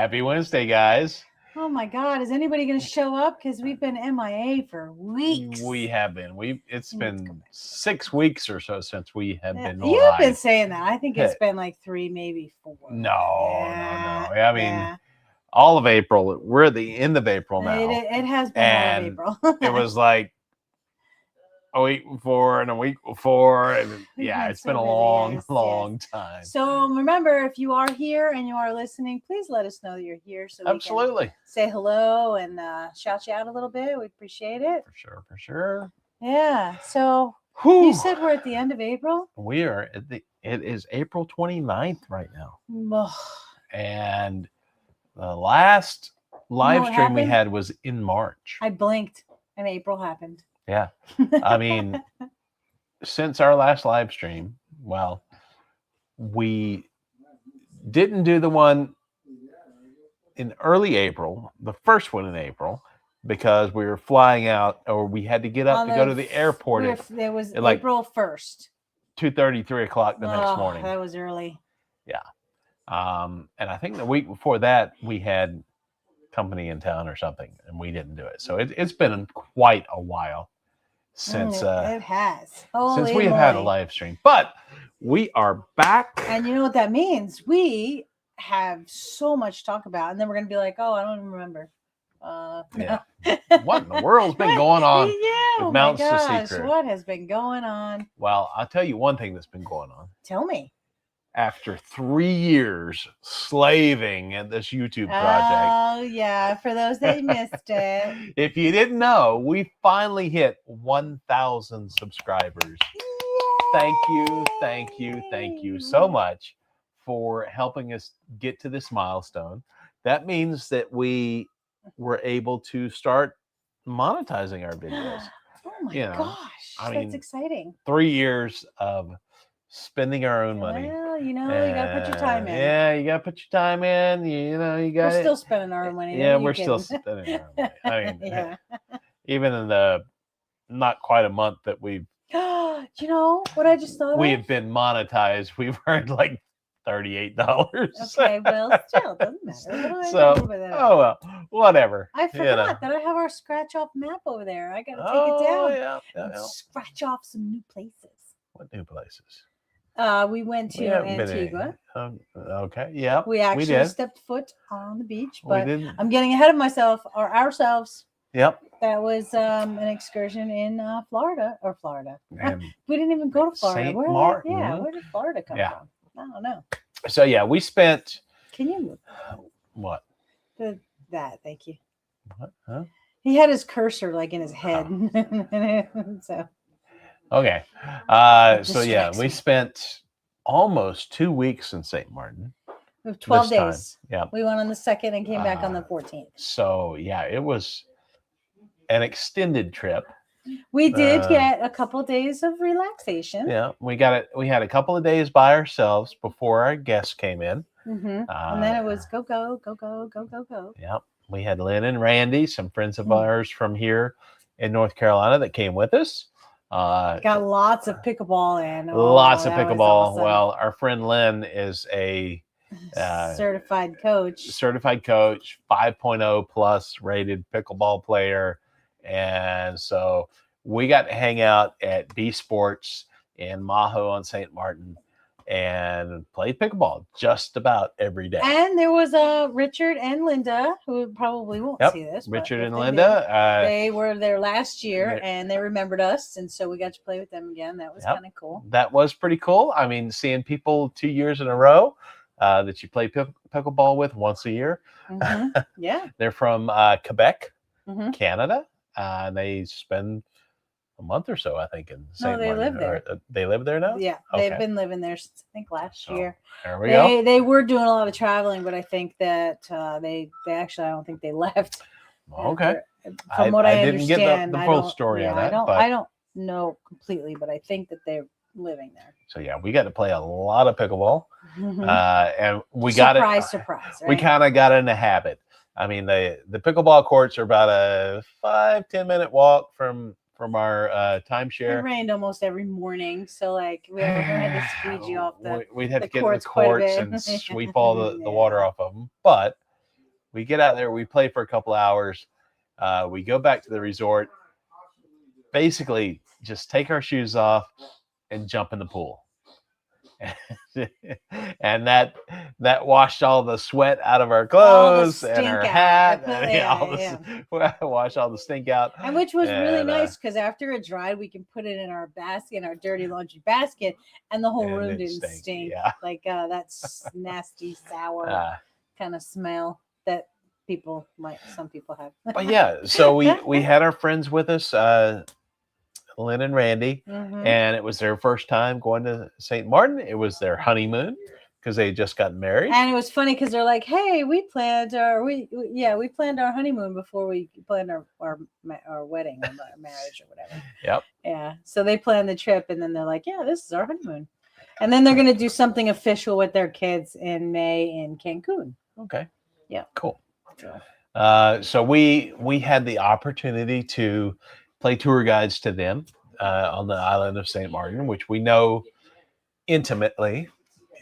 Happy Wednesday, guys. Oh my God, is anybody going to show up? Because we've been MIA for weeks. We have been. It's been 6 weeks or so since we have been You've live. been saying that. I think it's been like 3, maybe 4. No. I mean, all of April. We're at the end of April now. It has been all of April. It was like a week before and a week before. And it's been a long time. So remember, if you are here and you are listening, please let us know that you're here so we can say hello and shout you out a little bit. We appreciate it. For sure. Yeah. So you said we're at the end of April? We are it is April 29th right now. And the last live stream we had was in March. I blinked and April happened. Yeah. I mean, since our last live stream, well, we didn't do the one in early April, the first one in April, because we were flying out, or we had to get up to go to the airport. It was April 1st. 2:30, 3 o'clock the next morning. That was early. Yeah. And I think the week before that, we had company in town or something, and we didn't do it. So it's been quite a while since it has. Since we have had a live stream. But we are back. And you know what that means? We have so much to talk about, and then we're going to be like, oh, I don't even remember. Yeah. What in the world's been going on? Oh my gosh, what has been going on? Well, I'll tell you one thing that's been going on. Tell me. After 3 years slaving at this YouTube project. Oh, yeah. For those that missed it. If you didn't know, we finally hit 1,000 subscribers. Yay! Thank you so much for helping us get to this milestone. That means that we were able to start monetizing our videos. Oh my gosh. That's exciting. 3 years of spending our own money. Well, you gotta put your time in. Yeah, you gotta put your time in. You got. We're still spending our own money. Yeah, we're still spending our own money. I mean, even in the not quite a month that we've. You know what I just thought? We have been monetized. We've earned like $38. Okay, well, still doesn't matter. Well, whatever. I forgot that I have our scratch off map over there. I gotta take it down. Yeah. Scratch off some new places. What new places? We went to Antigua. Okay. Yeah. We actually stepped foot on the beach, but I'm getting ahead of myself or ourselves. Yep. That was an excursion in Florida. We didn't even go to Florida. St. Martin. Where did Florida come from? I don't know. So we spent. Can you move? What? Thank you. What? Huh? He had his cursor like in his head. So. Okay. We spent almost 2 weeks in St. Martin. 12 days. Yeah. We went on the 2nd and came back on the 14th. So it was an extended trip. We did get a couple of days of relaxation. Yeah, we got it. We had a couple of days by ourselves before our guests came in. Mm-hmm. And then it was go. Yeah, we had Lynn and Randy, some friends of ours from here in North Carolina that came with us. Got lots of pickleball in. Lots of pickleball. Awesome. Well, our friend Lynn is a certified coach, 5.0 plus rated pickleball player. And so we got to hang out at B Sports in Maho on St. Martin and play pickleball just about every day. And there was Richard and Linda, who probably won't see this. Richard and Linda. They were there last year and they remembered us. And so we got to play with them again. That was kind of cool. That was pretty cool. I mean, seeing people 2 years in a row that you play pickleball with once a year. Mm-hmm. Yeah. They're from Quebec, Canada. They spend a month or so, I think, in St. Martin. They live there. They live there now? Yeah, they've been living there since, I think, last year. There we go. They were doing a lot of traveling, but I think that they actually, I don't think they left. Okay. From what I understand. Didn't get the full story on that. I don't know completely, but I think that they're living there. So, we got to play a lot of pickleball. Mm-hmm. And we got it. Surprise. Right? We kind of got in the habit. I mean, the pickleball courts are about a 5-10 minute walk from our timeshare. It rained almost every morning, so we had to squeegee off we'd have to get in the courts courts and sweep all the water off of them. But We get out there, we play for a couple hours. We go back to the resort, basically just take our shoes off and jump in the pool. And that washed all the sweat out of our clothes and our hat. Wash all the stink out. And which was really nice because after it dried, we can put it in our basket, our dirty laundry basket, and the whole room didn't stink. Yeah. Like that nasty, sour kind of smell that some people have. But yeah, so we had our friends with us, Lynn and Randy, and it was their first time going to St. Martin. It was their honeymoon because they had just gotten married. And it was funny because they're like, "Hey, we planned our honeymoon before we planned our wedding or marriage or whatever." Yep. Yeah. So they planned the trip, and then they're like, "Yeah, this is our honeymoon," and then they're going to do something official with their kids in May in Cancun. Okay. Yeah. Cool. So we had the opportunity to play tour guides to them on the island of St. Martin, which we know intimately,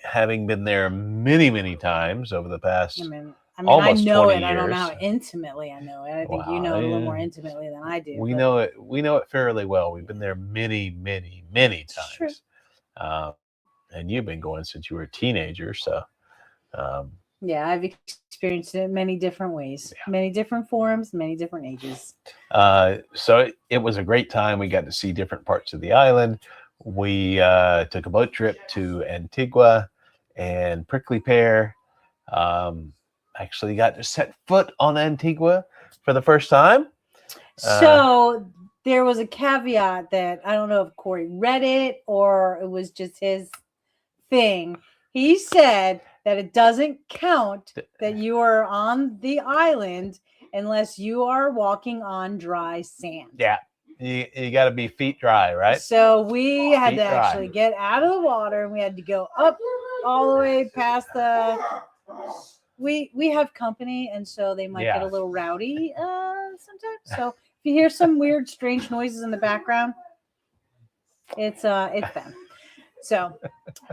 having been there many, many times over the past almost I know 20 it. years. I don't know how intimately I know it. I think you know it a little more intimately than I do. We know it. We know it fairly well. We've been there many, many, many times. And you've been going since you were a teenager, so. Yeah, I've experienced it in many different ways, many different forms, many different ages. So it was a great time. We got to see different parts of the island. We took a boat trip to Antigua and Prickly Pear. Actually got to set foot on Antigua for the first time. So there was a caveat that I don't know if Corey read it or it was just his thing. He said that it doesn't count that you are on the island unless you are walking on dry sand. Yeah, you got to be feet dry, right? So we had to actually get out of the water and we had to go up all the way past the. We have company, and so they might get a little rowdy sometimes. So if you hear some weird, strange noises in the background, it's them. So,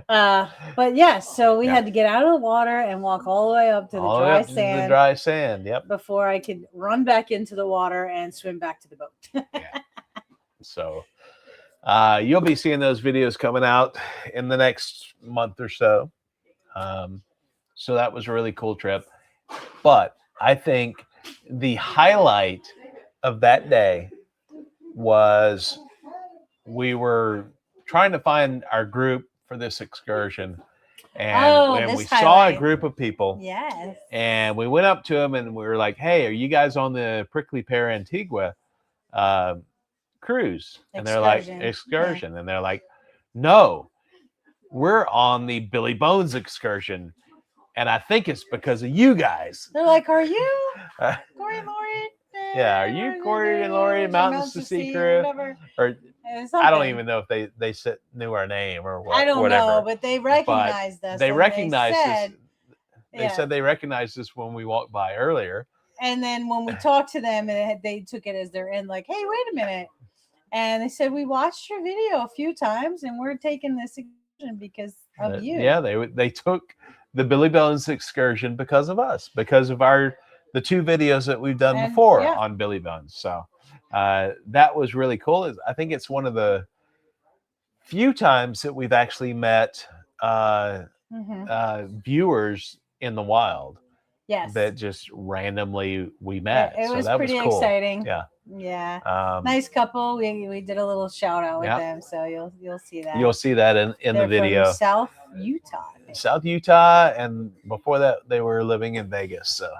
but yes, so we had to get out of the water and walk all the way up to the dry sand. The dry sand, yep. Before I could run back into the water and swim back to the boat. Yeah. So, you'll be seeing those videos coming out in the next month or so. So that was a really cool trip. But I think the highlight of that day was we were trying to find our group for this excursion, and we saw a group of people. Yes. And we went up to them and we were like, "Hey, are you guys on the Prickly Pear Antigua cruise?" And they're like, "Excursion." Yeah. And they're like, "No, we're on the Billy Bones excursion, and I think it's because of you guys." They're like, "Are you Corey and Lori?" Yeah, are you Corey and Lori, Mountains to Sea crew? Or I don't even know if they knew our name or what. I don't whatever. know, but they recognized us. They recognized us. They said they recognized us when we walked by earlier. And then when we talked to them, and they took it as their end, like, "Hey, wait a minute," and they said, "We watched your video a few times, and we're taking this excursion because of you." Yeah, they took the Billy Bones excursion because of us, because of the two videos that we've done before on Billy Bones. So that was really cool. I think it's one of the few times that we've actually met viewers in the wild. Yes. That just randomly we met. It was pretty cool. Exciting. Yeah. Yeah. Nice couple. We did a little shout out with them, so you'll see that. You'll see that in the video. From South Utah. South Utah, and before that they were living in Vegas. So,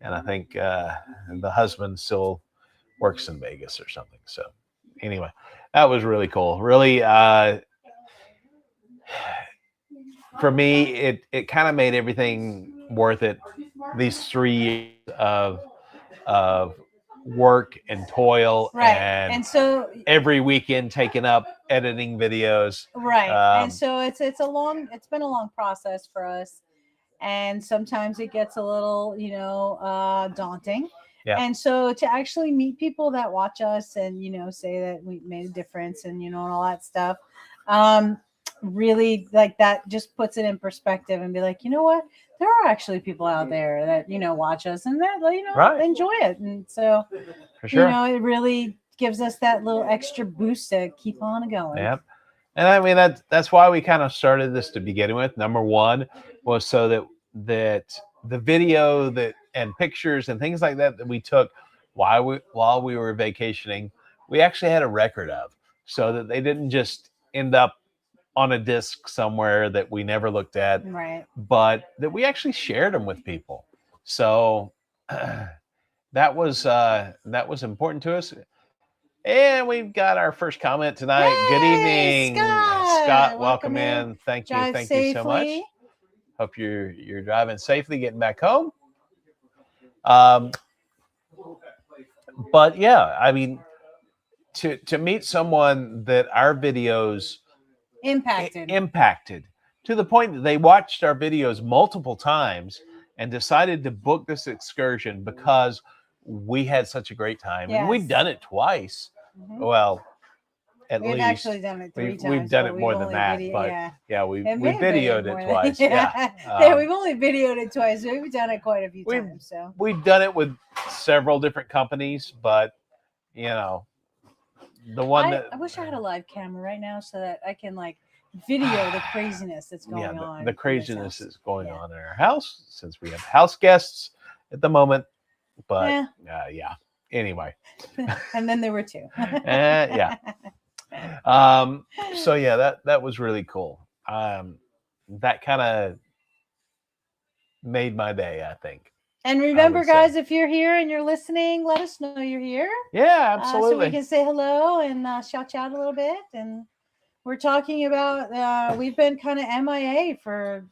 and I think the husband still works in Vegas or something. So, anyway, that was really cool. Really, for me, it kind of made everything worth it. These 3 years of work and toil, and so every weekend taken up editing videos, and so it's been a long process for us, and sometimes it gets a little daunting, and so to actually meet people that watch us and say that we made a difference and and all that stuff, really like that just puts it in perspective and be like, you know what? There are actually people out there that, watch us and that, Right. enjoy it. And so, For sure. it really gives us that little extra boost to keep on going. Yep. And I mean, that's why we kind of started this to begin with. Number one was so that the video and pictures and things like that we took while we were vacationing, we actually had a record of, so that they didn't just end up on a disc somewhere that we never looked at, right? But that we actually shared them with people. So that was important to us. And we've got our first comment tonight. Yay, Good evening, Scott. Welcome in. Thank you so much. Hope you're driving safely, getting back home. But yeah, I mean, to meet someone that our videos impacted to the point that they watched our videos multiple times and decided to book this excursion because we had such a great time. Yes. And we've done it twice. Mm-hmm. Well, we've actually done it 3 times. We've done it more than that, but we videoed it twice. We've only videoed it twice. So we've done it quite a few times. So we've done it with several different companies, but the one I wish I had a live camera right now so that I can video the craziness that's going on. The craziness is going on in our house since we have house guests at the moment. But anyway. And then there were 2. So that was really cool. That kind of made my day, I think. And remember, guys, if you're here and you're listening, let us know you're here. Yeah, absolutely. So we can say hello and shout you out a little bit. And we're talking about, we've been kind of MIA for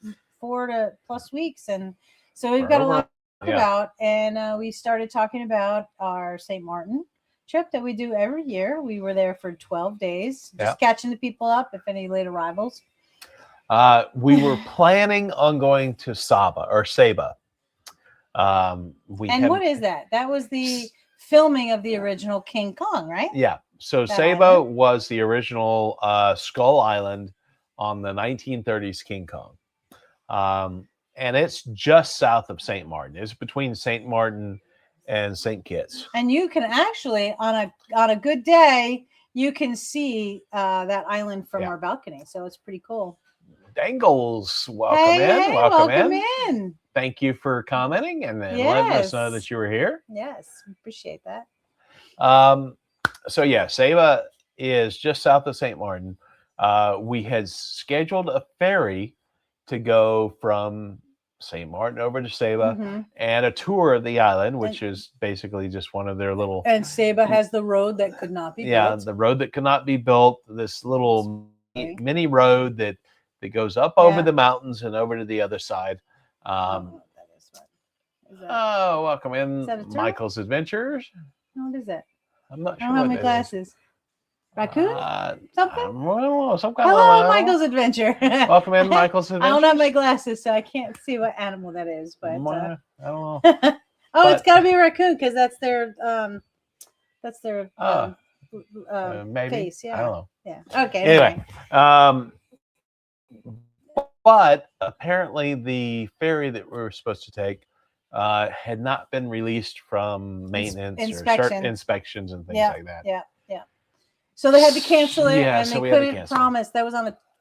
4+ weeks. And so we've got a lot to talk about. And we started talking about our St. Martin trip that we do every year. We were there for 12 days, just catching the people up, if any late arrivals. We were planning on going to Saba. What is that? That was the filming of the original King Kong, right? Yeah. So Saba was the original Skull Island on the 1930s King Kong. And it's just south of St. Martin. It's between St. Martin and St. Kitts. And you can actually, on a good day, you can see that island from our balcony. So it's pretty cool. Dangles, welcome in. Thank you for commenting and then letting us know that you were here. Yes, appreciate that. Saba is just south of St. Martin. We had scheduled a ferry to go from St. Martin over to Saba and a tour of the island, which is basically just one of their little. And Saba has the road that could not be built. Yeah, the road that could not be built. This little mini road that goes up over the mountains and over to the other side. Welcome in, Michael's Adventures. What is that? I'm not sure. I don't have my glasses. Raccoon? Something? I don't know, some kind Hello, Michael's Adventure. Welcome in, Michael's Adventure. I don't have my glasses, so I can't see what animal that is. But I don't know. It's got to be a raccoon because that's their maybe. face. Yeah. I don't know. Yeah. Okay. Anyway. But apparently the ferry that we were supposed to take had not been released from maintenance or inspections and things like that. Yeah. So they had to cancel it, and so they couldn't promise. That was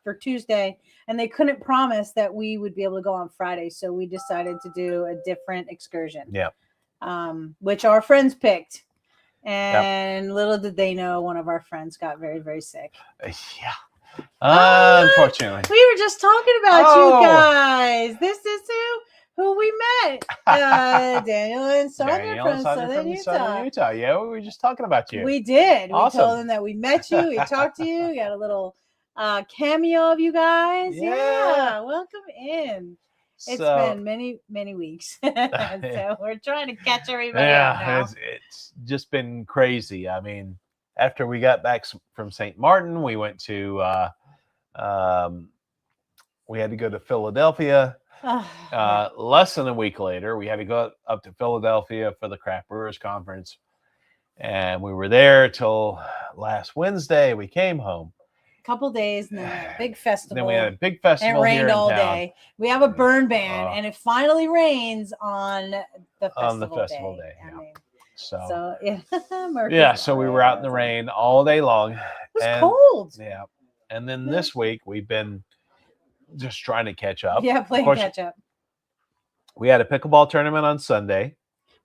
for Tuesday, and they couldn't promise that we would be able to go on Friday. So we decided to do a different excursion. Yeah. Which our friends picked, and little did they know, one of our friends got very, very sick. Yeah. Unfortunately, we were just talking about you guys. This is who we met, Daniel and Sonia from Southern Utah. Yeah, we were just talking about you. We did. Awesome. We told them that we met you. We talked to you. We got a little cameo of you guys. Yeah. Welcome in. It's been many, many weeks. So we're trying to catch everybody up now. It's just been crazy. I mean, after we got back from St. Martin, we went to, we had to go to Philadelphia. Less than a week later, we had to go up to Philadelphia for the Craft Brewers Conference. And we were there till last Wednesday. We came home. couple days, and then we had a big festival. Then we had a big festival. And it rained all town. day. We have a burn ban, and it finally rains on the festival day. Yeah. I mean, so yeah, so we were out in the rain all day long. It was cold. Yeah. And then this week we've been just trying to catch up. Yeah, playing catch up. We had a pickleball tournament on Sunday.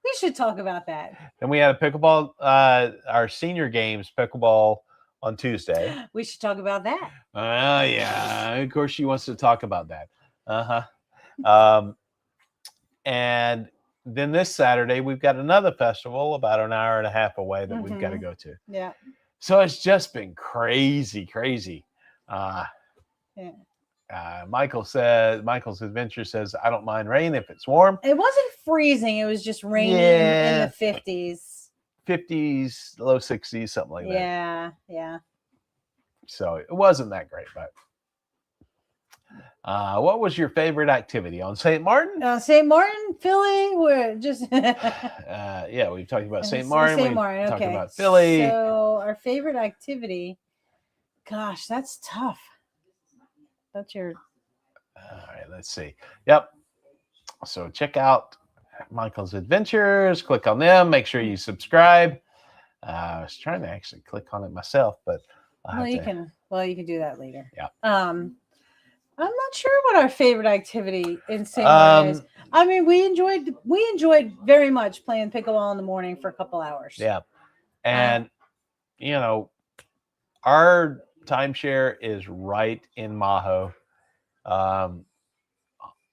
We should talk about that. Then we had a pickleball, our senior games pickleball on Tuesday. We should talk about that. Yeah. Of course, she wants to talk about that. And then this Saturday, we've got another festival about an hour and a half away that we've got to go to. Yeah. So it's just been crazy. Michael's Adventure says, I don't mind rain if it's warm. It wasn't freezing. It was just raining in the 50s. 50s, low 60s, something like that. Yeah. So it wasn't that great, but what was your favorite activity on St. Martin? St. Martin, Philly, we're just yeah, we've talked about St. Martin. St. Martin, talked about Philly. So our favorite activity, gosh, that's tough. That's your. All right, let's see. Yep. So check out Michael's Adventures. Click on them. Make sure you subscribe. I was trying to actually click on it myself, but you can do that later. Yeah. I'm not sure what our favorite activity in St. Martin is. I mean, we enjoyed very much playing pickleball in the morning for a couple hours. Yeah. And our timeshare is right in Maho.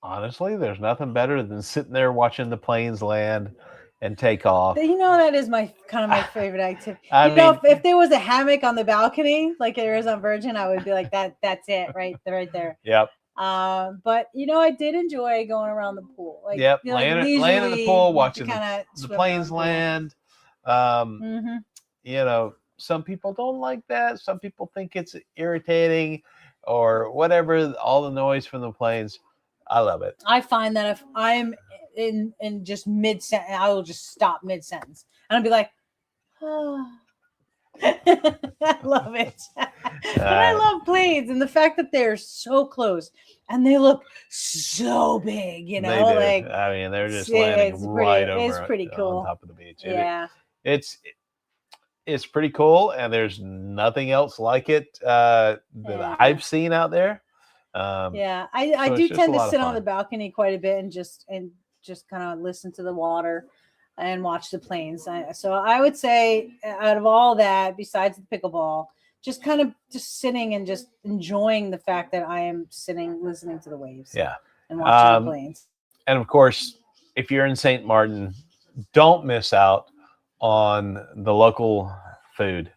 Honestly, there's nothing better than sitting there watching the planes land and take off. That is my favorite activity. If there was a hammock on the balcony like there is on Virgin, I would be like, that's it right there. Yep. But I did enjoy going around the pool. Laying in the pool, watching the planes land. Some people don't like that. Some people think it's irritating or whatever, all the noise from the planes. I love it. I find that if I'm in just mid-sentence, I will just stop mid-sentence. And I'll be like, oh. I love it. But I love planes and the fact that they're so close and they look so big, They do. They're just landing over. It's pretty cool. On top of the beach. Yeah. It's pretty cool, and there's nothing else like it that I've seen out there. I do tend to sit on the balcony quite a bit and just kind of listen to the water and watch the planes. So I would say out of all that, besides the pickleball, just kind of just sitting and just enjoying the fact that I am sitting, listening to the waves. Yeah. And watching the planes. And of course, if you're in St. Martin, don't miss out on the local food.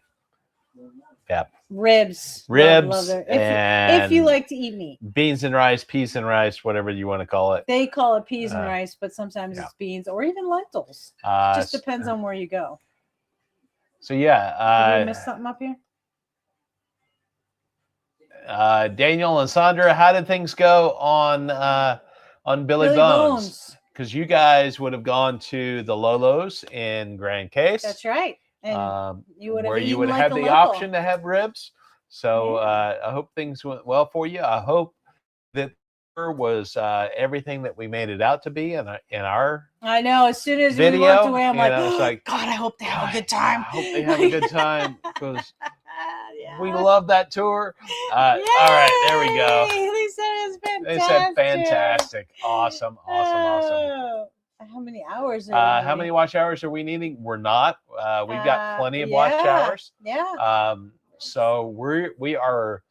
Yeah. Ribs. Love if you like to eat meat. Beans and rice, peas and rice, whatever you want to call it. They call it peas and rice, but sometimes it's beans or even lentils. Just depends on where you go. So yeah. Did we miss something up here? Daniel and Sandra, how did things go on Billy Bones? Because you guys would have gone to the Lolo's in Grand Case. That's right. And you would have had the option to have ribs. So I hope things went well for you. I hope that was everything that we made it out to be in our I know. As soon as video, we walked away, I'm like, God, I hope they have a good time. I hope they have a good time because we love that tour. All right, there we go. They said it was fantastic. They said fantastic. Awesome. How many hours? How many watch hours are we needing? We're not. We've got plenty of watch hours. Yeah. So we are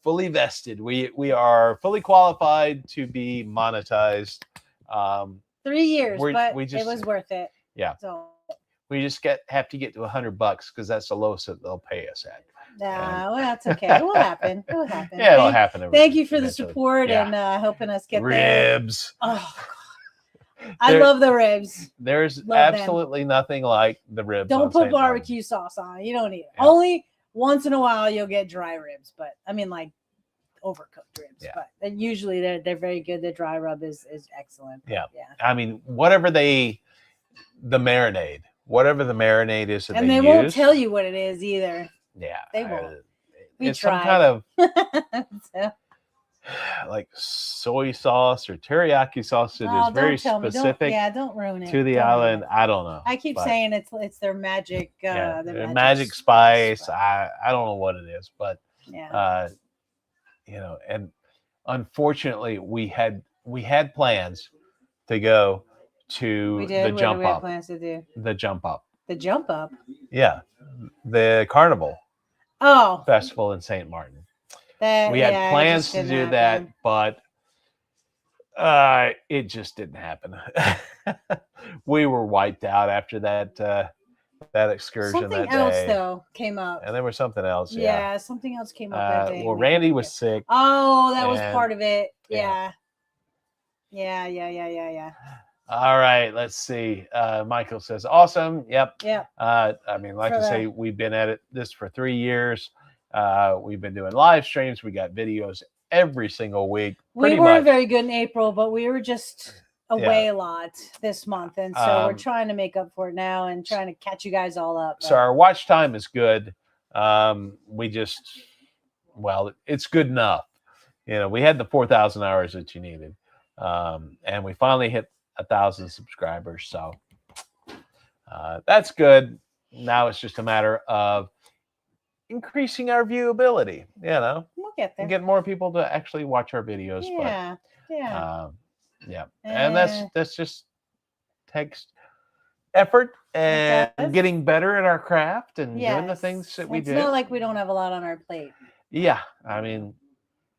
fully vested. We are fully qualified to be monetized. 3 years, but it was worth it. Yeah. So we just have to get to $100 because that's the lowest that they'll pay us at. Well, that's okay. It will happen. It will happen. Yeah, it'll happen. Thank you for the support and helping us get ribs. There. Oh, God. I love the ribs. There's absolutely nothing like the ribs. Don't put barbecue sauce on it. You don't need it. Only once in a while you'll get dry ribs, but I mean like overcooked ribs. Yeah. But usually they're very good. The dry rub is excellent. Yeah. I mean, whatever the marinade is that and they won't tell you what it is either. Yeah. They won't. it's some kind of So, like soy sauce or teriyaki sauce that is very specific. Don't ruin it to the island. I don't know. I keep saying it's their magic. Their magic spice. I don't know what it is, but and unfortunately, we had plans to go to the jump up. Plans to do the jump up. The jump up. Yeah, the carnival. Festival in St. Martin. We had plans to do that, but it just didn't happen. We were wiped out after that excursion. Something else though came up, and there was something else. Yeah, something else came up that day. Well, Randy was sick. Oh, that was part of it. Yeah. All right, let's see. Michael says, "Awesome." Yep. Yeah. I mean, like I say, we've been at this for 3 years. We've been doing live streams. We got videos every single week. We weren't very good in April, but we were just away a lot this month, and so we're trying to make up for it now and trying to catch you guys all up. So our watch time is good. It's good enough. We had the 4,000 hours that you needed, and we finally hit 1,000 subscribers. So that's good. Now it's just a matter of increasing our viewability. We'll get there. Get more people to actually watch our videos. And that's just takes effort and getting better at our craft and doing the things that we do. It's not like we don't have a lot on our plate. Yeah, I mean,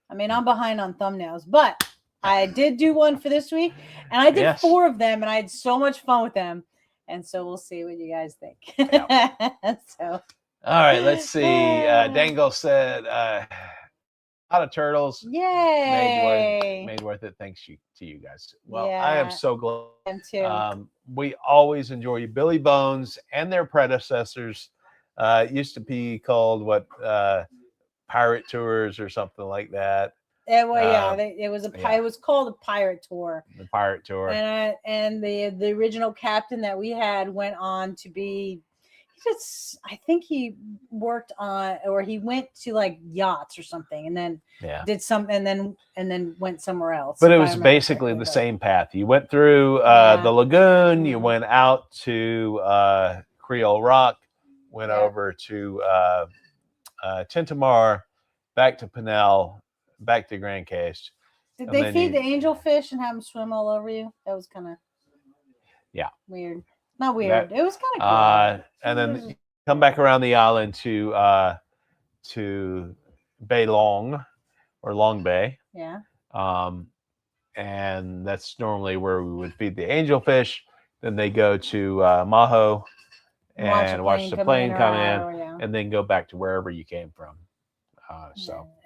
I'm behind on thumbnails, but I did do one for this week, and I did 4 of them, and I had so much fun with them. And so we'll see what you guys think. So. All right, let's see. Dangle said, "A lot of turtles. Yay! Made worth it. Thanks to you guys." Well, I am so glad. I am too. We always enjoy Billy Bones and their predecessors. It used to be called Pirate Tours or something like that. It was called the Pirate Tour. The Pirate Tour. And the original captain that we had went on to be. I think he worked on, or he went to like yachts or something, and then did something, and then went somewhere else. But it was basically the same path. You went through the lagoon, you went out to Creole Rock, went over to Tintamar, back to Pinel, back to Grand Case. Did they feed the angelfish and have them swim all over you? That was kind of weird. Not weird. It was kind of cool. And then come back around the island to Bay Long or Long Bay. Yeah. And that's normally where we would feed the angelfish. Then they go to Maho and watch the plane come in, and then go back to wherever you came from.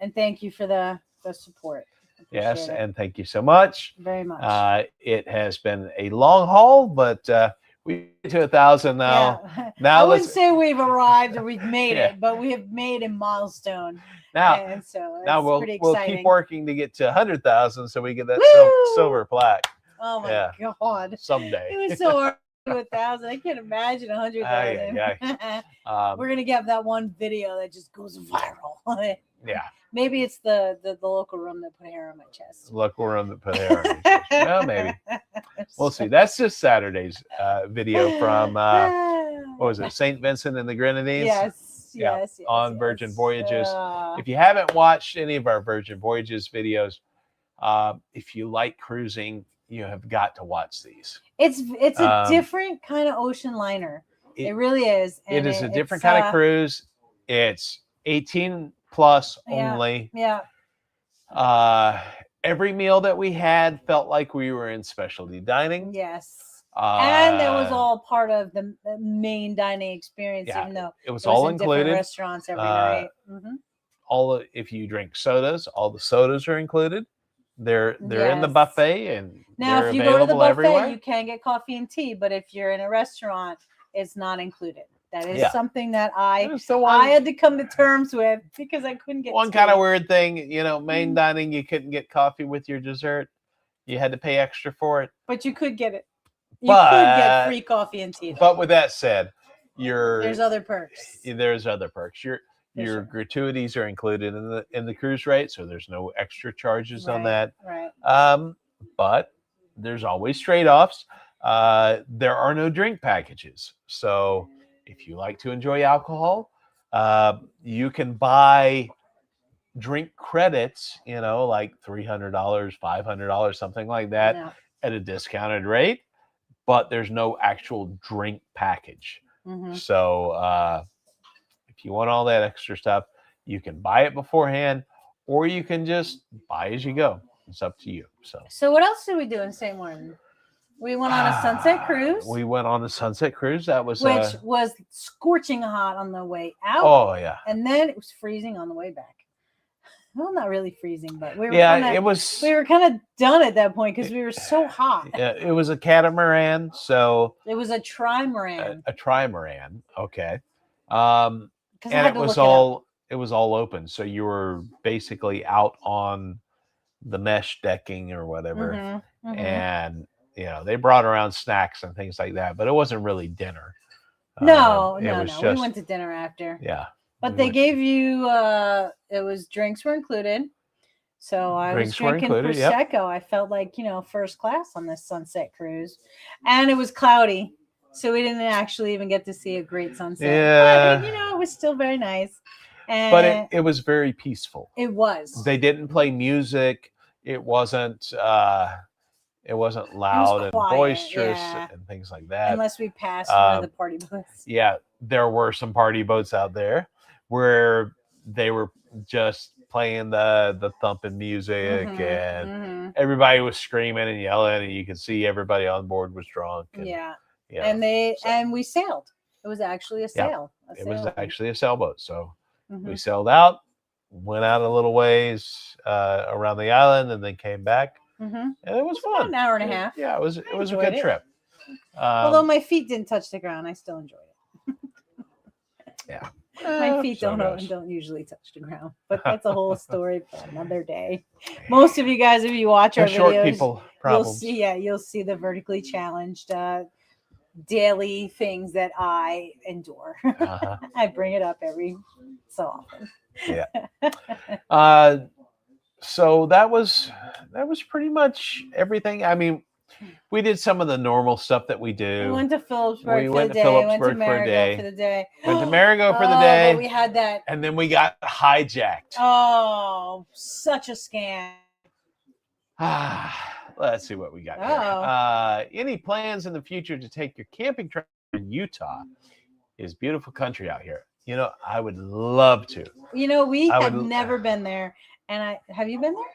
And thank you for the support. Yes, and thank you so much. Very much. It has been a long haul, but we get to 1,000 now. Yeah. Now I wouldn't say we've arrived or we've made it, but we have made a milestone. Now, and so now we'll keep working to get to 100,000 so we get that silver plaque. Oh my God! Someday. It was so hard to do 1,000. I can't imagine 100,000. We're gonna get that one video that just goes viral. Maybe it's the local room that put hair on my chest. Local room that put hair on your chest. Well, maybe. We'll see. That's just Saturday's video from, what was it, St. Vincent and the Grenadines? Yes. On Virgin Voyages. If you haven't watched any of our Virgin Voyages videos, if you like cruising, you have got to watch these. It's a different kind of ocean liner. It really is. And it is a different kind of cruise. It's 18 plus only. Every meal that we had felt like we were in specialty dining. Yes. And that was all part of the main dining experience, even though it was all included. Restaurants every night. If you drink sodas, all the sodas are included. They're in the buffet, and now if you go to the buffet, you can get coffee and tea, but if you're in a restaurant, it's not included. That is something that I had to come to terms with because I couldn't get one kind of weird thing. Main dining, you couldn't get coffee with your dessert. You had to pay extra for it. But you could get it. You could get free coffee and tea. But with that said, there's other perks. There's other perks. Your gratuities are included in the cruise rate, so there's no extra charges on that. Right. But there's always trade-offs. There are no drink packages. So if you like to enjoy alcohol, you can buy drink credits, like $300, $500, something like that, at a discounted rate, but there's no actual drink package. So if you want all that extra stuff, you can buy it beforehand, or you can just buy as you go. It's up to you. So what else did we do in St. Martin? We went on a sunset cruise. We went on the sunset cruise. That was which was scorching hot on the way out. Oh yeah. And then it was freezing on the way back. Well, not really freezing, but we were we were kind of done at that point because we were so hot. Yeah, it was a catamaran, so it was a trimaran. A trimaran, okay. And it was all open, so you were basically out on the mesh decking or whatever, and they brought around snacks and things like that, but it wasn't really dinner. No. We went to dinner after. Yeah. But they gave you, it was drinks were included. So I was drinking Prosecco. Yep. I felt like, first class on this sunset cruise. And it was cloudy. So we didn't actually even get to see a great sunset. Yeah. But, it was still very nice. And but it was very peaceful. It was. They didn't play music. It wasn't loud and boisterous and things like that. Unless we passed one of the party boats. Yeah, there were some party boats out there where they were just playing the thumping music and everybody was screaming and yelling, and you could see everybody on board was drunk. And, and we sailed. It was actually a sail. Yeah, it was actually a sailboat. So we sailed out, went out a little ways around the island, and then came back. And it was fun. About an hour and a half. Yeah, it was a good trip. Although my feet didn't touch the ground, I still enjoyed it. Yeah. My feet don't usually touch the ground, but that's a whole story for another day. Most of you guys, if you watch our videos, you'll see the vertically challenged daily things that I endure. I bring it up every so often. Yeah. So that was pretty much everything. I mean, we did some of the normal stuff that we do. We went to Phillipsburg for the day. Went to Marigot for the day. Went to Marigot for the day. But we had that. And then we got hijacked. Oh, such a scam. Let's see what we got here. Any plans in the future to take your camping trip in Utah? Is beautiful country out here. I would love to. We have never been there. And have you been there?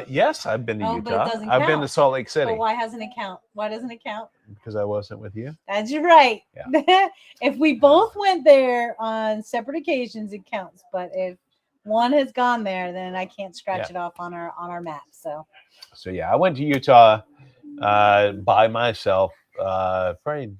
Yes, I've been to Utah. But it doesn't I've count. been to Salt Lake City. But why doesn't it count? Because I wasn't with you. That's right. Yeah. If we both went there on separate occasions, it counts. But if one has gone there, then I can't scratch it off on our map. So yeah, I went to Utah by myself probably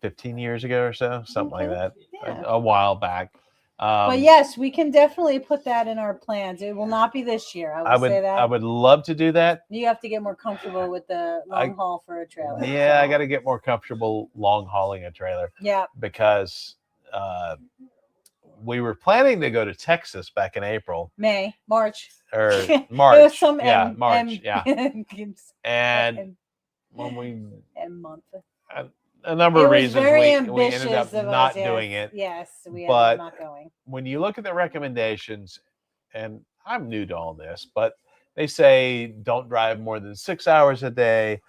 15 years ago or so, something like that. Yeah. A while back. But yes, we can definitely put that in our plans. It will not be this year. I would say that. I would love to do that. You have to get more comfortable with the long haul for a trailer. Yeah, I got to get more comfortable long hauling a trailer. Yeah. Because we were planning to go to Texas back in April. March. Or March. It was some March. And when we month. A number of reasons we ended up not doing it. Yes, we ended up not going. When you look at the recommendations, and I'm new to all this, but they say don't drive more than 6 hours a day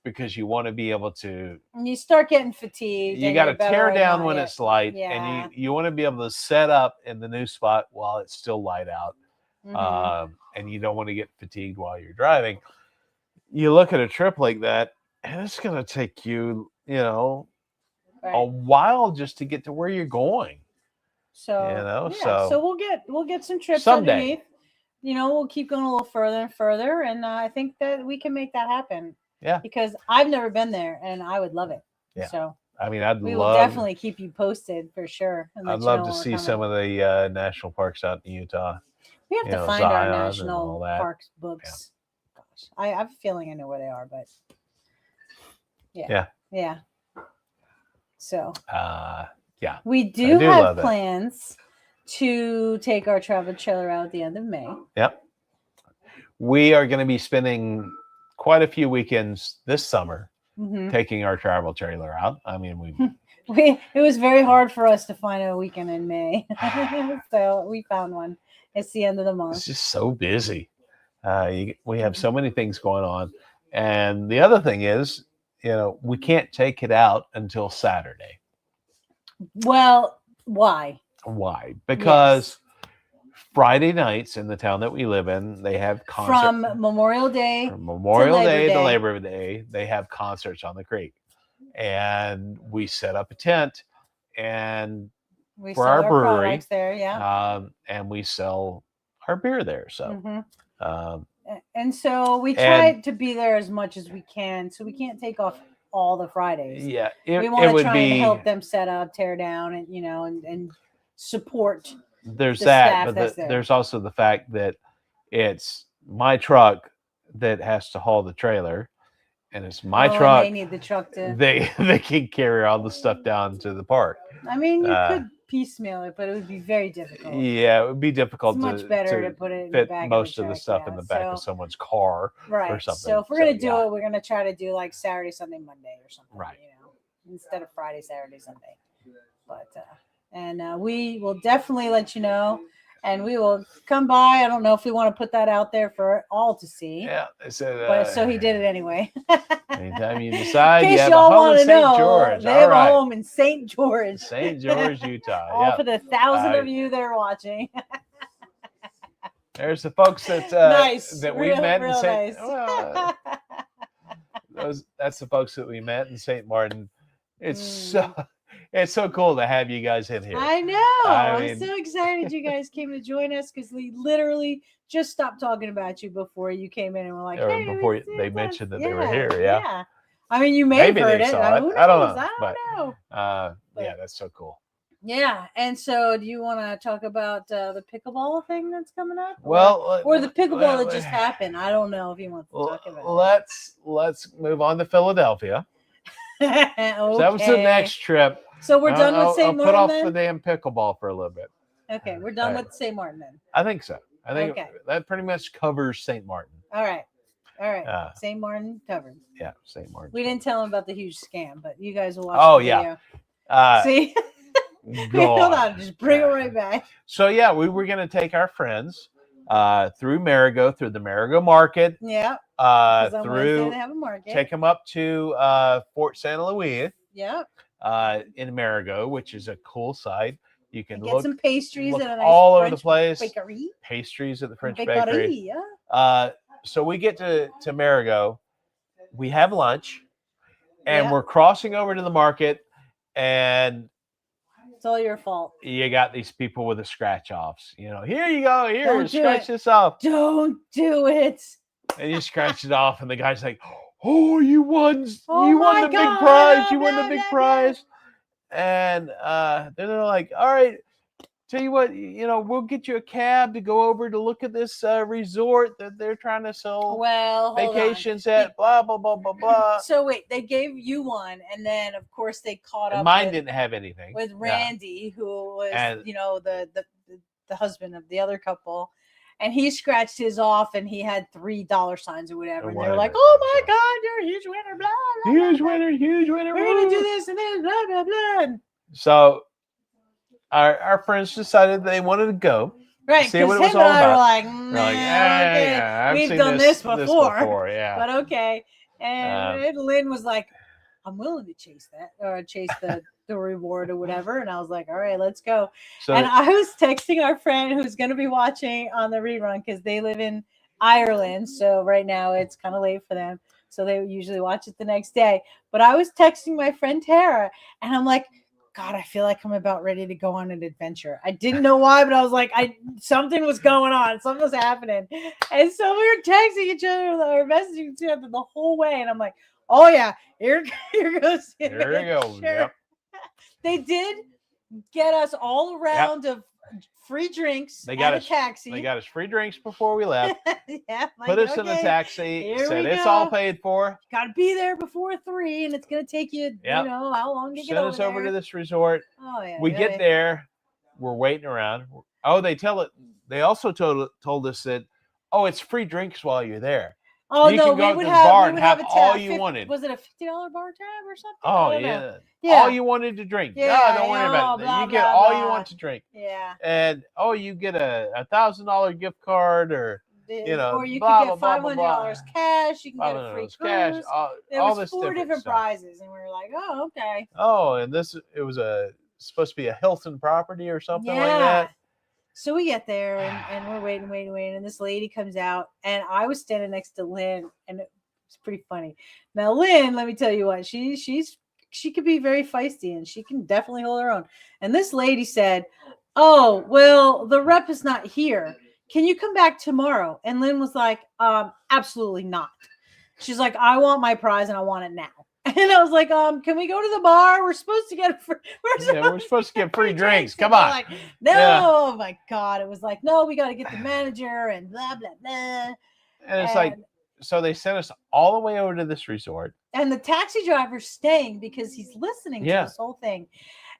because you want to be able to. And you start getting fatigued. You got to tear down when it's light, and you want to be able to set up in the new spot while it's still light out, and you don't want to get fatigued while you're driving. You look at a trip like that, and it's going to take you. A while just to get to where you're going. So so we'll get some trips someday. Underneath. We'll keep going a little further and further, and I think that we can make that happen. Yeah. Because I've never been there, and I would love it. Yeah. So I mean, we will definitely keep you posted for sure. I'd love to see some of the national parks out in Utah. We have to find our national parks books. Yeah. Gosh, I have a feeling I know where they are, but yeah. So Yeah. We do have plans to take our travel trailer out at the end of May. Yep. We are going to be spending quite a few weekends this summer taking our travel trailer out. I mean, it was very hard for us to find a weekend in May. So we found one. It's the end of the month. It's just so busy. We have so many things going on. And the other thing is, we can't take it out until Saturday. Well, why? Why? Because Friday nights in the town that we live in, they have concerts. From Memorial Day to Labor Day, they have concerts on the creek. And we set up a tent and we for sell our brewery there, and we sell our beer there. So and so we try to be there as much as we can. So we can't take off all the Fridays. Yeah, we want to try and help them set up, tear down, and and support. There's that, but there's also the fact that it's my truck that has to haul the trailer, and it's my truck. They need the truck to. They can carry all the stuff down to the park. I mean, you could piecemeal it, but it would be very difficult. Yeah, it would be difficult. It's much better to put it in fit the back most of the stuff in the back of someone's car, or something. So if we're gonna do it, we're gonna try to do like Saturday, Sunday, Monday, or something. Right. Instead of Friday, Saturday, Sunday. But and we will definitely let you know, and we will come by. I don't know if we want to put that out there for all to see. Yeah, but so he did it anyway. Anytime you decide, in you case have y'all a home in St. know, George. They have a home in St. George. St. George, Utah. All for the 1,000 of you that are watching. There's the folks that that we met in St. Nice. That's the folks that we met in St. Martin. It's so cool to have you guys in here. I know. I'm so excited you guys came to join us because we literally just stopped talking about you before you came in, and we're like, hey, before they mentioned that they were here. Yeah. I mean, you may have heard it. I don't know. I don't know. Yeah, that's so cool. Yeah, and so do you want to talk about the pickleball thing that's coming up? Well, or the pickleball that just happened. I don't know if you want to talk about it. Let's move on to Philadelphia. Okay. So that was the next trip. So we're done with St. Martin. Put off the damn pickleball for a little bit. Okay, we're done with St. Martin then. I think so. I think that pretty much covers St. Martin. All right. St. Martin covered. Yeah, St. Martin. We didn't tell him about the huge scam, but you guys will watch the video. See? Hold on, just bring it right back. So yeah, we were going to take our friends through the Marigot Market. Yeah. Through they have a market. Take them up to Fort Santa Lucia. Yeah. In Marigot, which is a cool site. You can get some pastries at a nice all French over the place. Bakery. Pastries at the French bakery. Yeah. So we get to Marigot. We have lunch, and we're crossing over to the market, and it's all your fault. You got these people with the scratch offs. Here you go. Here, scratch this off. Don't do it. And you scratch it off, and the guy's like, "Oh, you won the big prize. You won the big prize." And then they're like, "All right, tell you what, we'll get you a cab to go over to look at this resort that they're trying to sell vacations at, blah, blah, blah, blah, blah." So wait, they gave you one, and then of course they caught up. Mine didn't have anything. With Randy, who was, the husband of the other couple. And he scratched his off, and he had $3 signs or whatever. And they were like, "Oh my God, you're a huge winner, blah, blah, blah, huge winner, huge winner. We're going to do this and then blah, blah, blah." So our friends decided they wanted to go. Right, see what it was all about. We've done this before. Yeah. But okay. And Lynn was like, "I'm willing to chase that, or chase the reward or whatever." And I was like, "All right, let's go." And I was texting our friend who's going to be watching on the rerun because they live in Ireland. So right now it's kind of late for them. So they usually watch it the next day. But I was texting my friend Tara, and I'm like, "God, I feel like I'm about ready to go on an adventure." I didn't know why, but I was like, something was going on. Something was happening. And so we were texting each other or messaging each other the whole way. And I'm like, "Oh yeah, here goes." Here we go. Yep. They did get us all around of free drinks. They got and us a taxi. They got us free drinks before we left. Yeah, Put us in a taxi. Said it's all paid for. Got to be there before 3, and it's gonna take you, you know, how long to get over Send us over to this resort. Oh yeah. We get there. We're waiting around. Oh, they also told us that, it's free drinks while you're there. Oh, you no, can go to the bar and have all you wanted. Was it a $50 bar tab or something? Oh, yeah. All you wanted to drink. Yeah, no, don't worry about it. blah, you get blah, all blah. you want to drink. Yeah. And, you get a $1,000 gift card or, or you blah, could get blah, $500 blah, cash. You can get a free cash. cruise. There was 4 different prizes, and we were like, oh, okay. Oh, and it was supposed to be a Hilton property or something like that. So we get there and we're waiting, and this lady comes out, and I was standing next to Lynn, and it's pretty funny. Now, Lynn, let me tell you what, she could be very feisty, and she can definitely hold her own. And this lady said, "Oh, well, the rep is not here. Can you come back tomorrow?" And Lynn was like, "Absolutely not." She's like, "I want my prize, and I want it now." And I was like, can we go to the bar? We're supposed to get we're supposed to get free drinks. Come on. Like, no, oh my God. It was like, no, we got to get the manager and blah, blah, blah. And it's like, so they sent us all the way over to this resort. And the taxi driver's staying because he's listening to this whole thing.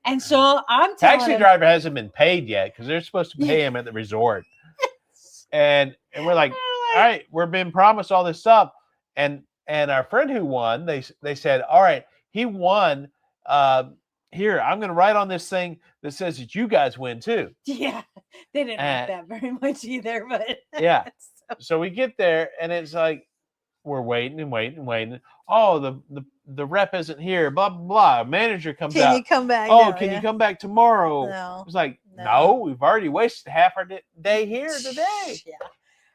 And so I'm telling Taxi driver hasn't been paid yet because they're supposed to pay him at the resort. And we're like, all right, we're being promised all this stuff. And our friend who won, they said, all right, he won. Here, I'm going to write on this thing that says that you guys win too. Yeah, they didn't like that very much either. But yeah, so we get there, and it's like we're waiting and waiting and waiting. Oh, the rep isn't here. Blah blah blah. Manager comes out. Can you come back? Oh, can you come back tomorrow? No. It's like no, we've already wasted half our day here today. Yeah,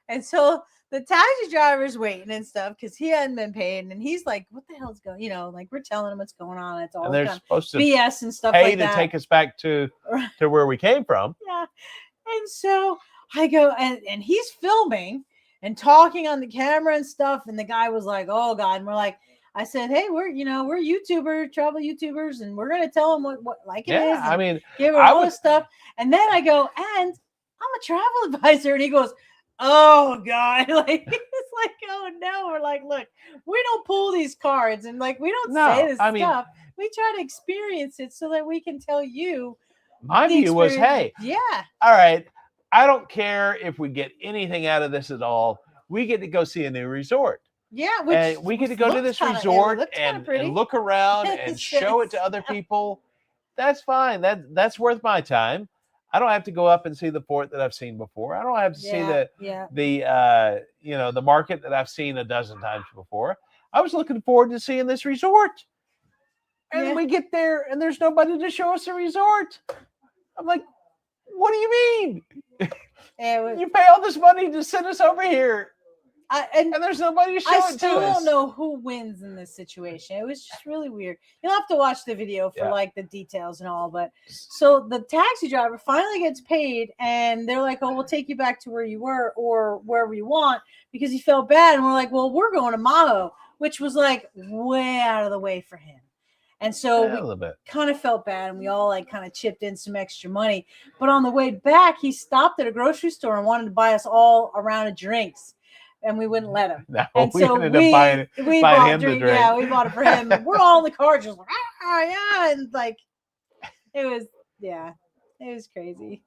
and so the taxi driver's waiting and stuff because he hadn't been paid, and he's like, "What the hell's going?" Like we're telling him what's going on. It's all and they're supposed to BS and stuff pay like to take us back to where we came from. Yeah, and so I go and he's filming and talking on the camera and stuff, and the guy was like, "Oh God," and we're like, I said, "Hey, we're travel YouTubers, and we're gonna tell them what like it is." I mean, give her all this stuff, and then I go, "And I'm a travel advisor," and he goes, "Oh God!" Like it's like, "Oh no!" We're like, "Look, we don't pull these cards, and like we don't say this stuff. We try to experience it so that we can tell you." My view was, "Hey, all right, I don't care if we get anything out of this at all. We get to go see a new resort. Yeah, we get to go to this resort and look around and show it to other people. That's fine. That's worth my time. I don't have to go up and see the fort that I've seen before. I don't have to see the market that I've seen a dozen times before. I was looking forward to seeing this resort. And we get there and there's nobody to show us a resort. I'm like, what do you mean? You pay all this money to send us over here. And there's nobody to show it to us. I still don't know who wins in this situation. It was just really weird. You'll have to watch the video for like the details and all. But so the taxi driver finally gets paid, and they're like, "Oh, we'll take you back to where you were or wherever you want," because he felt bad. And we're like, "Well, we're going to Maho," which was like way out of the way for him. And so we kind of felt bad, and we all like kind of chipped in some extra money. But on the way back, he stopped at a grocery store and wanted to buy us all a round of drinks. And we wouldn't let him. No, and we ended up buying him the drink. Yeah, we bought it for him. And we're all in the car just like, and like, it was crazy.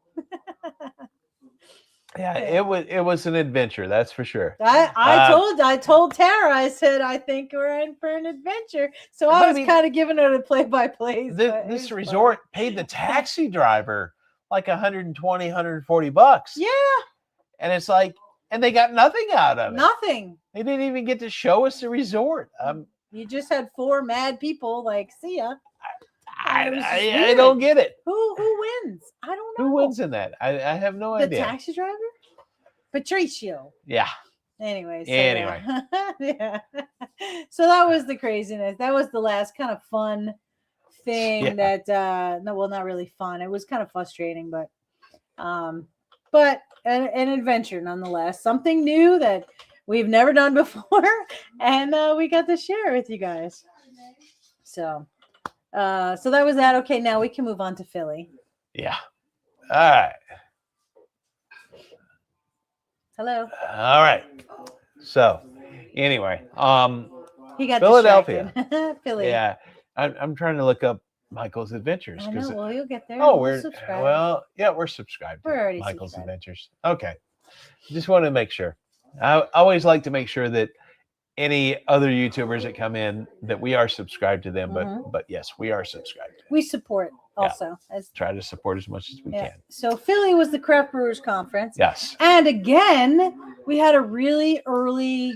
It was an adventure, that's for sure. I told Tara, I said, I think we're in for an adventure. So I was kind of giving her the play-by-play. This resort paid the taxi driver like $120, $140. Yeah. And it's like, and they got nothing out of it. Nothing. They didn't even get to show us the resort. You just had 4 mad people like, see ya. I don't get it. Who wins? I don't know. Who wins in that? I have no idea. The taxi driver? Patricio. Yeah. Anyway. Yeah. So that was the craziness. That was the last kind of fun thing that not really fun. It was kind of frustrating, but an adventure nonetheless. Something new that we've never done before, and we got to share with you guys. So that was that. Okay, now we can move on to Philly. Yeah. All right. Hello. All right. So, anyway, He got Philadelphia. Philly. Yeah, I'm trying to look up Michael's Adventures. I know. Well, you'll get there. Oh, we're subscribed. We're subscribed. We're already Michael's subscribed. Adventures. Okay. Just wanted to make sure. I always like to make sure that any other YouTubers that come in that we are subscribed to them. But yes, we are subscribed. We support also. Try to support as much as we can. So Philly was the Craft Brewers Conference. Yes. And again, we had a really early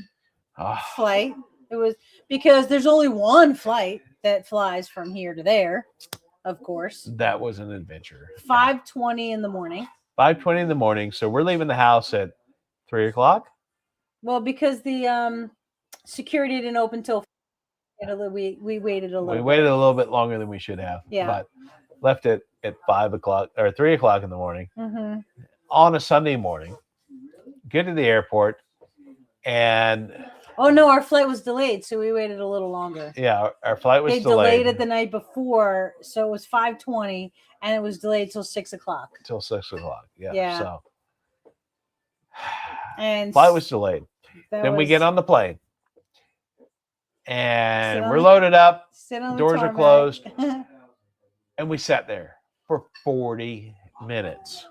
flight. It was because there's only one flight that flies from here to there, of course. That was an adventure. 5:20 in the morning. 5:20 in the morning. So we're leaving the house at 3 o'clock. Well, because the security didn't open till we waited a little. We waited a little bit longer than we should have. Yeah. But left it at 5 o'clock or 3 o'clock in the morning on a Sunday morning. Get to the airport and. Oh no, our flight was delayed, so we waited a little longer. Yeah, our flight was delayed. They delayed it the night before, so it was 5:20, and it was delayed till 6 o'clock. Till 6 o'clock. Yeah. Yeah. So. And flight was delayed. Then we get on the plane. And we're loaded up. Doors are closed. And we sat there for 40 minutes.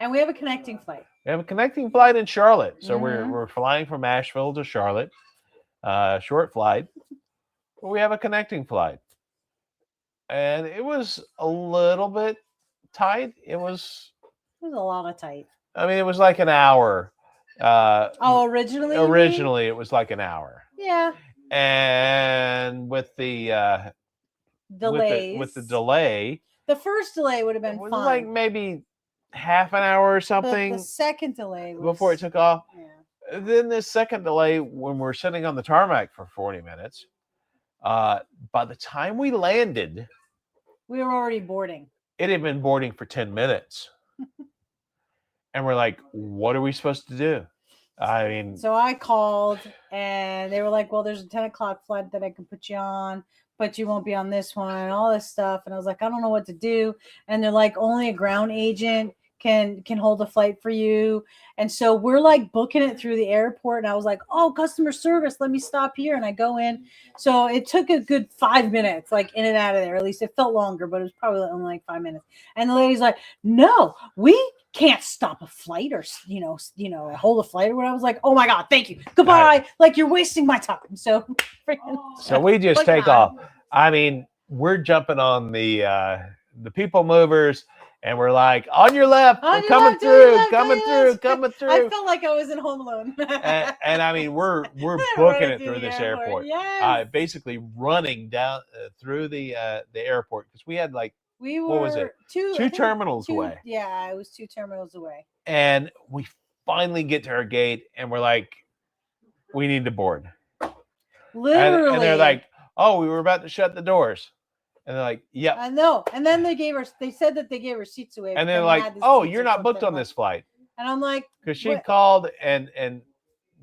And we have a connecting flight. We have a connecting flight in Charlotte. So we're flying from Asheville to Charlotte. Short flight. But we have a connecting flight. And it was a little bit tight. It was a lot of tight. I mean, it was like an hour. Originally? Originally, it was like an hour. Yeah. And with the delays, with the delay, the first delay would have been fine. Like maybe half an hour or something. The second delay before it took off. Yeah. Then the second delay, when we're sitting on the tarmac for 40 minutes, by the time we landed, we were already boarding. It had been boarding for 10 minutes. And we're like, what are we supposed to do? I mean, so I called and they were like, well, there's a 10 o'clock flight that I can put you on, but you won't be on this one and all this stuff. And I was like, I don't know what to do. And they're like, only a ground agent can hold a flight for you. And so we're like booking it through the airport. And I was like, oh, customer service, let me stop here. And I go in. So it took a good 5 minutes, like in and out of there. At least it felt longer, but it was probably only like 5 minutes. And the lady's like, no, we can't stop a flight or, hold a flight or whatever. I was like, oh my God, thank you. Goodbye. Like you're wasting my time. So we just take off. I mean, we're jumping on the people movers. And we're like, on your left, coming through. I felt like I was in Home Alone. and I mean, we're booking it through this airport. Yes. Basically running down through the airport because we had like, what was it? Two terminals away. Yeah, it was 2 terminals away. And we finally get to our gate and we're like, we need to board. Literally. And they're like, oh, we were about to shut the doors. And they're like, yep. I know. And then they said that they gave her seats away. And they're like, oh, you're not booked on this flight. And I'm like, because she called and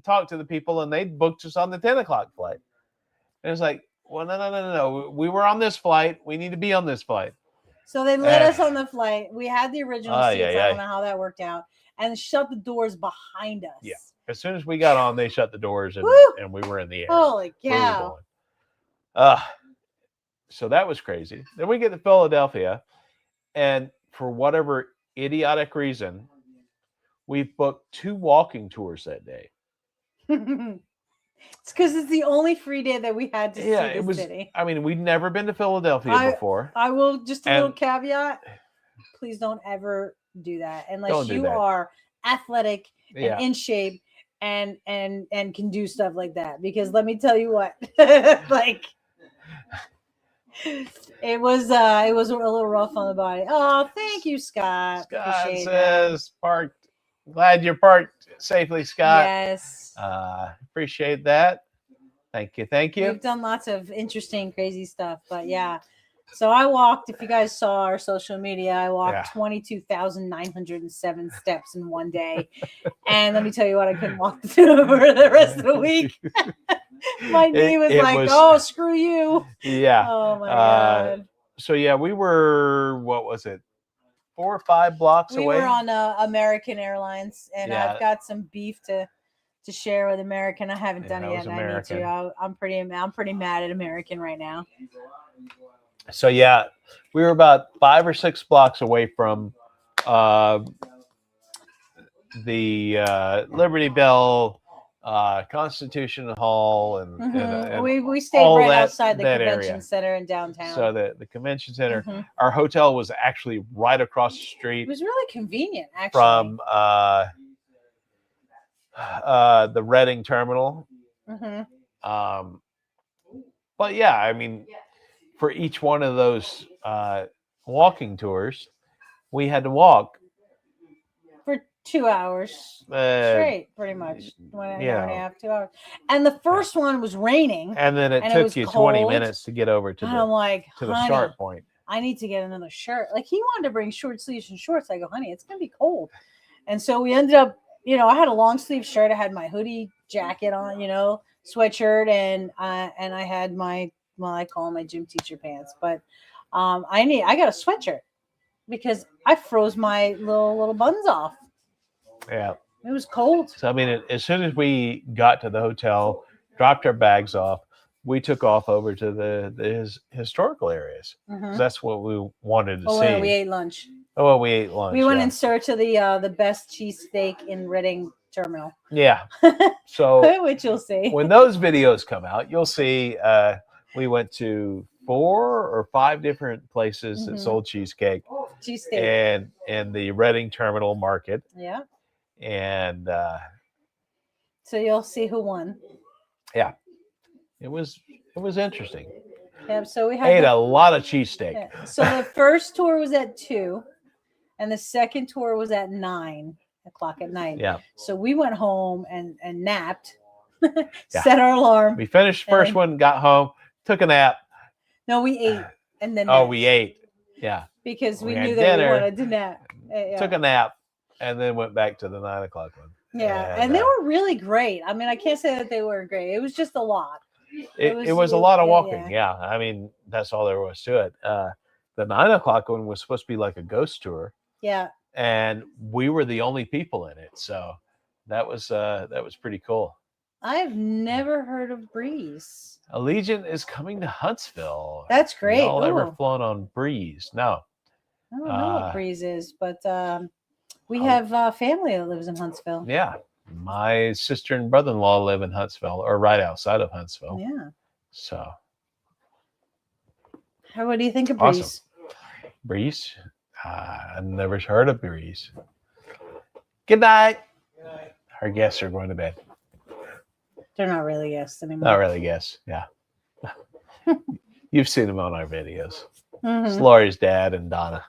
talked to the people and they booked us on the 10 o'clock flight. And it's like, well, no. We were on this flight. We need to be on this flight. So they let us on the flight. We had the original seats. I don't know how that worked out. And shut the doors behind us. Yeah. As soon as we got on, they shut the doors and we were in the air. Holy cow. So that was crazy. Then we get to Philadelphia, and for whatever idiotic reason, we booked 2 walking tours that day. It's because it's the only free day that we had to see the city. I mean, we'd never been to Philadelphia before. I will just a little caveat. Please don't ever do that unless you are athletic and in shape and can do stuff like that. Because let me tell you what, like. It was a little rough on the body. Oh, thank you, Scott. Scott says parked. Glad you're parked safely, Scott. Yes. Appreciate that. Thank you. We've done lots of interesting, crazy stuff, but yeah. So I walked, if you guys saw our social media, I walked 22,907 steps in one day. And let me tell you what, I couldn't walk for the rest of the week. My knee was oh, screw you. Yeah. Oh my God. So yeah, we were, what was it? 4 or 5 blocks away. We were on American Airlines, and Yeah. I've got some beef to share with American. I haven't done Yeah, it it yet. was And I need to. American. I'm pretty mad at American right now. So yeah, we were about 5 or 6 blocks away from the Liberty Bell, Constitution Hall, and, and we stayed all right that, outside the that convention area. center in downtown. So the convention center, Mhm. our hotel was actually right across the It street was really convenient, actually. from the Reading terminal. Mm-hmm. But yeah, I mean, for each one of those walking tours, we had to walk For 2 hours straight, pretty much. 1 hour and a half, 2 hours. And the first one was raining. And then it and took was you cold. 20 minutes to get over to And I'm like, to the honey, start point. I need to get another shirt. Like, he wanted to bring short sleeves and shorts. I go, honey, it's going to be cold. And so we ended up, I had a long sleeve shirt. I had my hoodie jacket on, sweatshirt. And I had my, I call them my gym teacher pants. But I got a sweatshirt because I froze my little buns off. Yeah. It was cold. So, I mean, as soon as we got to the hotel, dropped our bags off, we took off over to the historical areas. Mm-hmm. That's what we wanted to see. Well, we ate lunch. Oh, well, we ate lunch. We went in search of the best cheesesteak in Reading Terminal. Yeah. So, which you'll see. When those videos come out, you'll see we went to 4 or 5 different places that sold cheesesteak. Cheesesteak. And the Reading Terminal Market. Yeah. And so you'll see who won. Yeah. It was interesting. Yeah, so we ate a lot of cheesesteak. Yeah. So the first tour was at 2, and the second tour was at 9 o'clock at night. Yeah. So we went home and napped, set our alarm. We finished the first one, got home, took a nap. No, we ate and then. We ate. Yeah. Because we knew that we wanted to nap. Yeah. Took a nap, and then went back to the 9 o'clock one. Yeah, and they were really great. I mean, I can't say that they weren't great. It was just a lot. It was a lot of walking. Yeah. I mean, that's all there was to it. The 9 o'clock one was supposed to be like a ghost tour. Yeah. And we were the only people in it, so that was pretty cool. I've never heard of Breeze. Allegiant is coming to Huntsville. That's great. Y'all ever flown on Breeze? No. I don't know what Breeze is, but we have family that lives in Huntsville. Yeah. My sister and brother-in-law live in Huntsville, or right outside of Huntsville. Yeah. So. What do you think of Breeze? Awesome. Breeze? I've never heard of Breeze. Good night. Our guests are going to bed. They're not really guests anymore. Not really guests. Yeah. You've seen them on our videos. Mm-hmm. It's Lori's dad and Donna.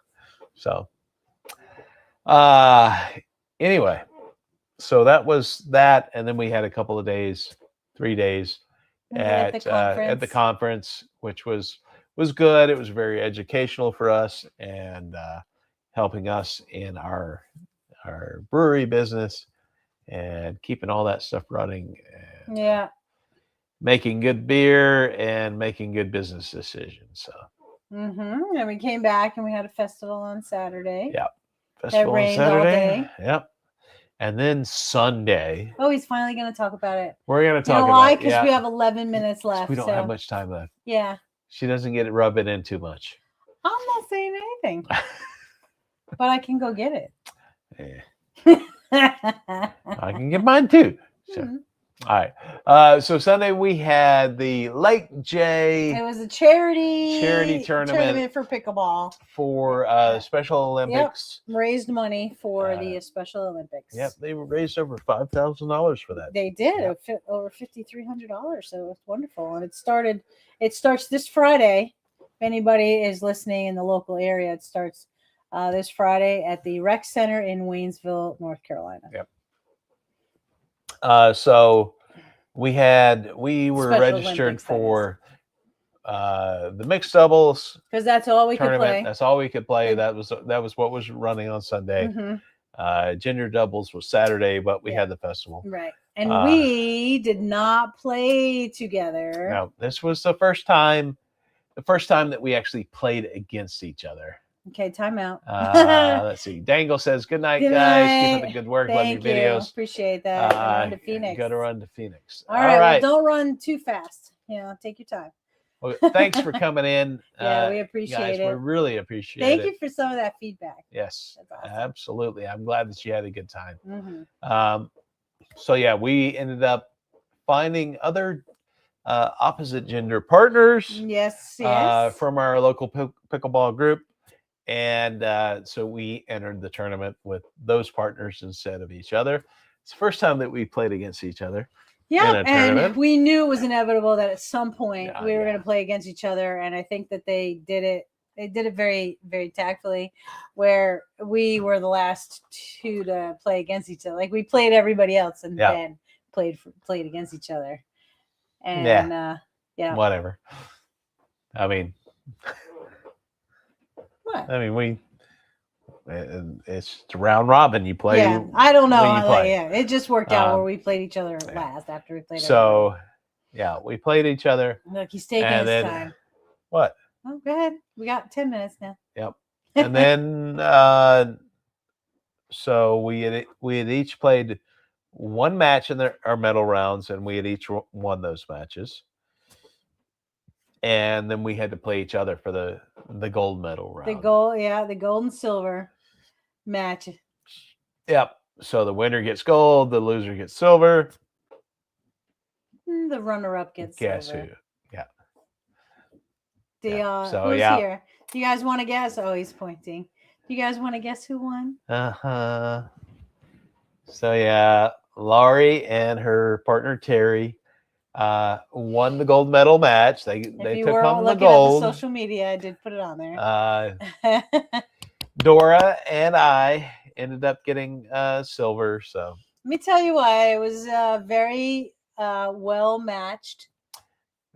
So, anyway, so that was that, and then we had a couple of days, 3 days at the conference, which was good. It was very educational for us and helping us in our brewery business and keeping all that stuff running. And yeah. Making good beer and making good business decisions. So. Mm-hmm. And we came back and we had a festival on Saturday. Yeah. Festival on Saturday. All day. Yep. And then Sunday. Oh, he's finally going to talk about it. We're going to talk about it. Why? Because we have 11 minutes left. We don't have much time left. Yeah. She doesn't get it rubbing in too much. I'm not saying anything. But I can go get it. Yeah. I can get mine too. So. Mm-hmm. All right. So Sunday we had the Lake J. It was a charity tournament for pickleball for Special Olympics. Yep. Raised money for the Special Olympics. Yep, they raised over $5,000 for that. They did. Yep. Over $5,300. So it was wonderful, and it starts this Friday. If anybody is listening in the local area, it starts this Friday at the Rec Center in Waynesville, North Carolina. Yep. So we were Special registered Olympics, for the mixed doubles because that's all we could play. That's all we could play. That was what was running on Sunday. Mm-hmm. Junior doubles was Saturday, but we had the festival. Right. And we did not play together. No, this was the first time that we actually played against each other. Okay, timeout. Let's see. Dangle says, good night, guys. Keep up the good work. Love your Thank you. videos. Appreciate that. Go run to Phoenix. Go to run to Phoenix. All right. Well, don't run too fast. Take your time. Well, thanks for coming in. Yeah, we appreciate it. We really appreciate it. Thank you for some of that feedback. Yes, that's awesome. Absolutely. I'm glad that you had a good time. Mm-hmm. So yeah, we ended up finding other opposite gender partners. Yes. From our local pickleball group. And so we entered the tournament with those partners instead of each other. It's the first time that we played against each other. Yeah, and we knew it was inevitable that at some point we were going to play against each other. And I think that they did it. They did it very, very tactfully, where we were the last two to play against each other. Like we played everybody else and then played against each other. And whatever. I mean, what? I mean, it's round robin. You play. Yeah, I don't know. It just worked out where we played each other last after we played. So, we played each other. Look, he's taking his time. What? Oh, go ahead. We got 10 minutes now. Yep. And then, so we had each played one match in our medal rounds, and we had each won those matches. And then we had to play each other for the gold medal round. The gold and silver match. Yep. So the winner gets gold, the loser gets silver. The runner-up gets guess silver. Who? Yeah. Who's here? Do you guys want to guess? Oh, he's pointing. Do you guys want to guess who won? So Laurie and her partner Terry won the gold medal match. They took home the gold. At the social media, I did put it on there. Dora and I ended up getting silver. So let me tell you why. It was very well matched.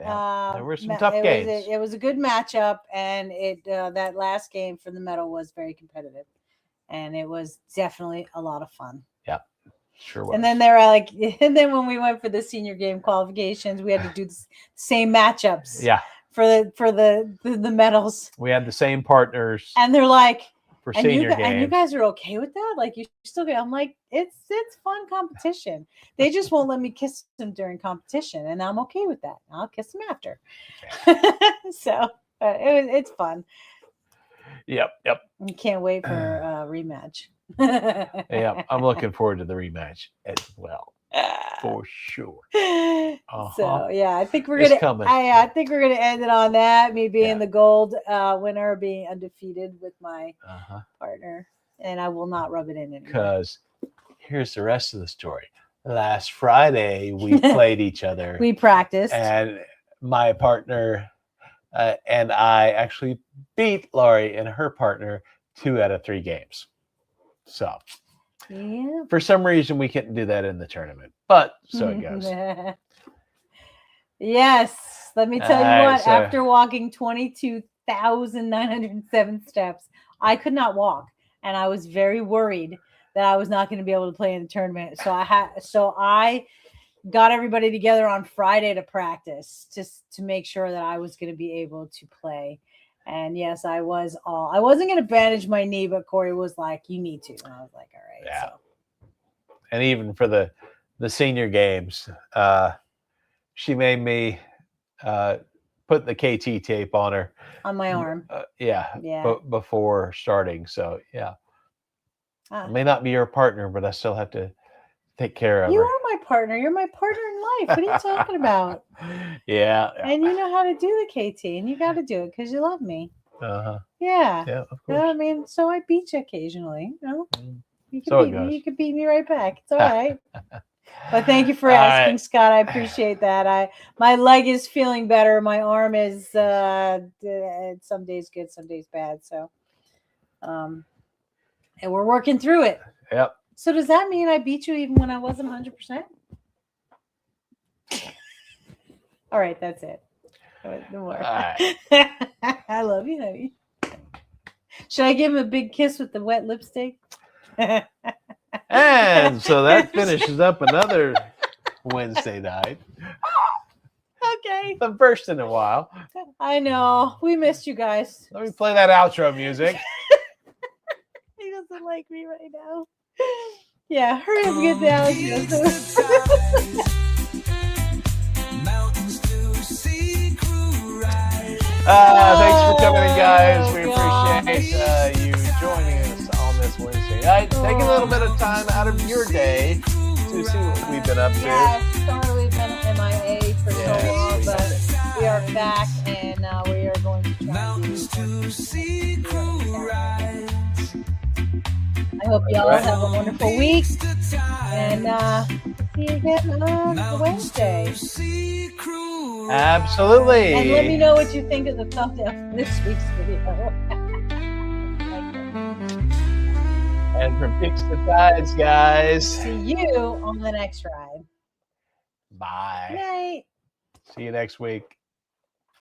Yeah, there were some tough games. It was a good matchup, and that last game for the medal was very competitive, and it was definitely a lot of fun. Yeah, sure was. And then they were like, and then when we went for the senior game qualifications, we had to do the same matchups. Yeah. For the medals. We had the same partners. And they're like, for senior games. And you guys are okay with that? Like, you still get? I'm like, it's fun competition. They just won't let me kiss them during competition, and I'm okay with that. I'll kiss them after. So it's fun. Yep. You can't wait for a rematch. Yeah, I'm looking forward to the rematch as well. For sure. So I think we're gonna. I think we're gonna end it on that. Me being the gold winner, being undefeated with my partner, and I will not rub it in anymore. Because here's the rest of the story. Last Friday we played each other. We practiced, and my partner and I actually beat Laurie and her partner 2 out of 3 games. So. Yeah. For some reason, we couldn't do that in the tournament, but so it goes. Yes. Let me tell you what. After walking 22,907 steps, I could not walk, and I was very worried that I was not going to be able to play in the tournament. So I got everybody together on Friday to practice, just to make sure that I was going to be able to play. And yes, I wasn't going to bandage my knee, but Corey was like, you need to. And I was like, all right. Yeah. So. And even for the senior games, she made me put the KT tape on her. On my arm. Before starting. So, yeah. I may not be your partner, but I still have to take care of her. You are my partner. You're my partner in life. What are you talking about? Yeah. And you know how to do the KT, and you got to do it because you love me. Yeah. Yeah, of course. I mean, so I beat you occasionally. You know, you can so beat me. You can beat me right back. It's all right. But thank you for asking, Scott. I appreciate that. My leg is feeling better. My arm is some days good, some days bad. So, and we're working through it. Yep. So does that mean I beat you even when I wasn't 100%? All right, that's it. No more. Right. I love you, honey. Should I give him a big kiss with the wet lipstick? And so that finishes up another Wednesday night. Okay. The first in a while. I know. We missed you guys. Let me play that outro music. like me right now. Yeah, hurry up and get down. Thanks for coming in, guys. We appreciate you joining us on this Wednesday night. Taking a little bit of time out of your day to see what we've been up to. Yeah, sorry we've been MIA for so long, but we are back and we are going to try to see I hope y'all have a wonderful week and see you again on Wednesday. Absolutely. And let me know what you think of the thumbnail for this week's video. And from Peaks to Tides, guys. See you on the next ride. Bye. Good night. See you next week.